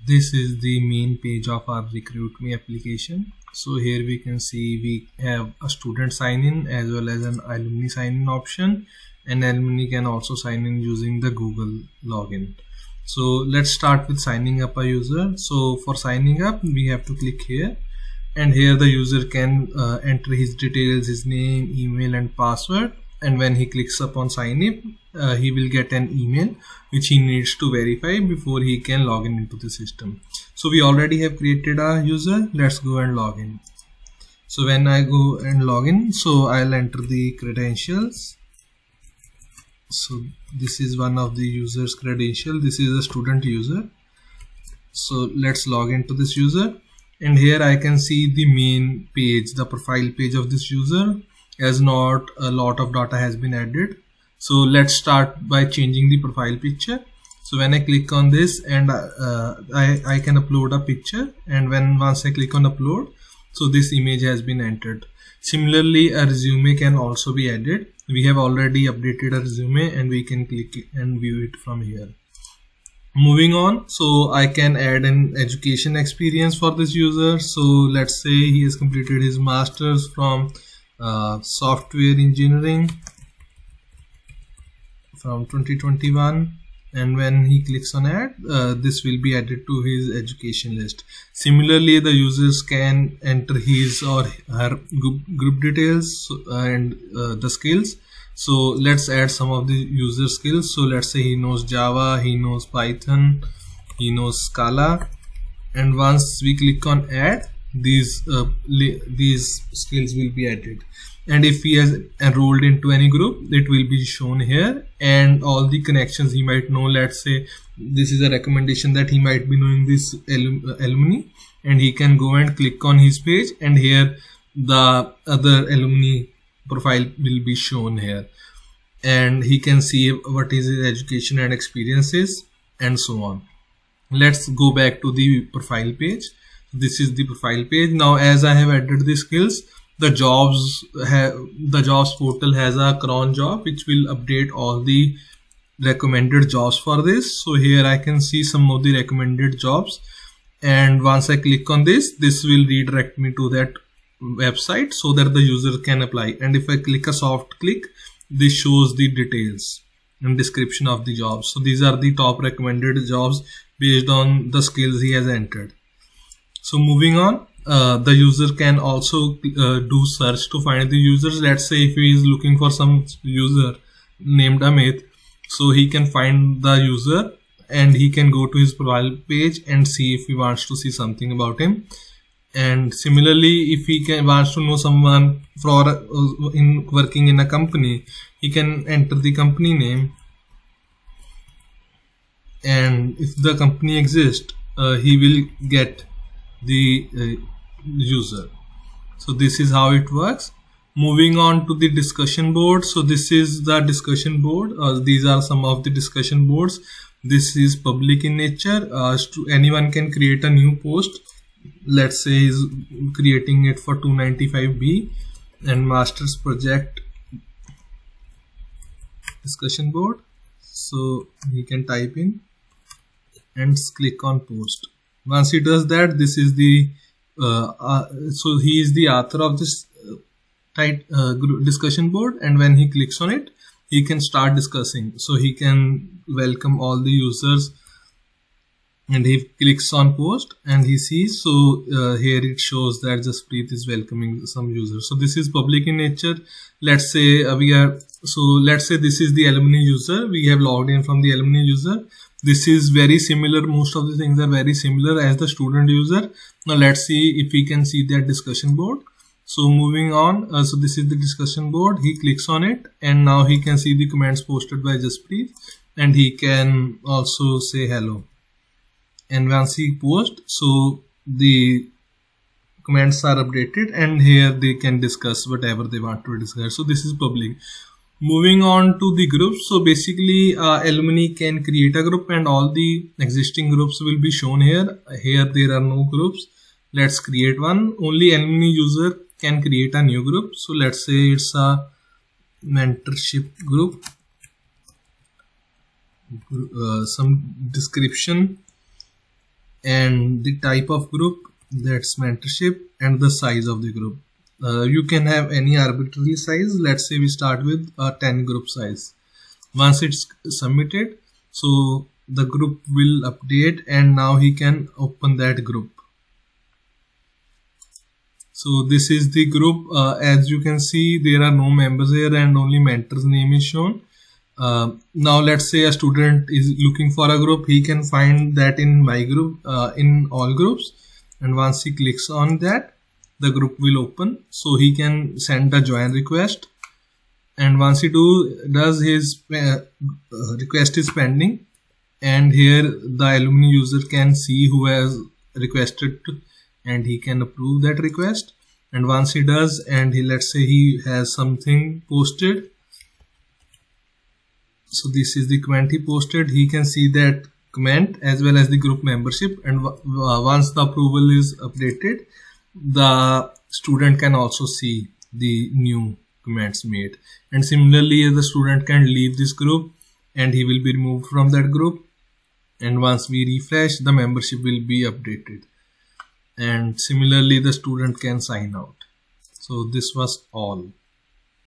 This is the main page of our RecruitMe application. So here we can see we have a student sign in as well as an alumni sign in option, and alumni can also sign in using the Google login. So let's start with signing up a user. So for signing up, we have to click here, and here the user can enter his details, his name, email and password. And when he clicks upon sign up, he will get an email which he needs to verify before he can log in into the system. So we already have created a user. Let's go and log in. So when I go and log in, so I'll enter the credentials. So this is one of the user's credential. This is a student user. So let's log into this user, and here I can see the main page, the profile page of this user, as not a lot of data has been added. So let's start by changing the profile picture. So when I click on this, and I can upload a picture, and once I click on upload, so this image has been entered. Similarly, a resume can also be added. We have already updated a resume, and we can click it and view it from here. Moving on, so I can add an education experience for this user. So let's say he has completed his master's from software engineering from 2021, and when he clicks on add, this will be added to his education list. Similarly, the users can enter his or her group details and the skills. So let's add some of the user skills. So let's say he knows Java, he knows Python, he knows Scala, and once we click on add, these skills will be added. And if he has enrolled into any group, it will be shown here, and all the connections he might know. Let's say this is a recommendation that he might be knowing this alumni, and he can go and click on his page, and here the other alumni profile will be shown here, and he can see what is his education and experiences and so on. Let's go back to the profile page. This is the profile page. Now as I have added the skills, the jobs portal has a cron job which will update all the recommended jobs for this. So here I can see some of the recommended jobs, and once I click on this will redirect me to that website so that the user can apply. And if I click a soft click, this shows the details and description of the jobs. So these are the top recommended jobs based on the skills he has entered. So moving on, the user can also do search to find the users. Let's say if he is looking for some user named Amit, so he can find the user and he can go to his profile page and see if he wants to see something about him. And similarly, if he wants to know someone in working in a company, he can enter the company name, and if the company exists, he will get the user. So this is how it works. Moving on to the discussion board. So this is the discussion board. These are some of the discussion boards. This is public in nature. Anyone can create a new post. Let's say he's creating it for 295B and master's project discussion board. So he can type in and click on post. Once he does that, this is the so he is the author of this discussion board, and when he clicks on it, he can start discussing. So he can welcome all the users, and he clicks on post and he sees. So here it shows that Jaspreet is welcoming some users. So this is public in nature. Let's say let's say this is the alumni user. We have logged in from the alumni user. This is very similar. Most of the things are very similar as the student user. Now let's see if we can see that discussion board. So moving on, so this is the discussion board. He clicks on it, and now he can see the comments posted by Jaspreet, and he can also say hello. And once he posts, so the comments are updated, and here they can discuss whatever they want to discuss. So this is public. Moving on to the groups. So basically alumni can create a group, and all the existing groups will be shown here. Here there are no groups. Let's create one. Only alumni user can create a new group. So let's say it's a mentorship group. Some description and the type of group, that's mentorship, and the size of the group. You can have any arbitrary size. Let's say we start with a 10 group size. Once it's submitted, so the group will update and now he can open that group. So this is the group. As you can see, there are no members here and only mentor's name is shown. Now let's say a student is looking for a group. He can find that in my group, in all groups, and once he clicks on that, the group will open. So he can send a join request, and once he does, his request is pending, and here the alumni user can see who has requested and he can approve that request. And once he does, and let's say he has something posted, so this is the comment he posted, he can see that comment as well as the group membership, and once the approval is updated, the student can also see the new comments made. And similarly, the student can leave this group and he will be removed from that group, and once we refresh, the membership will be updated, and similarly the student can sign out. So this was all.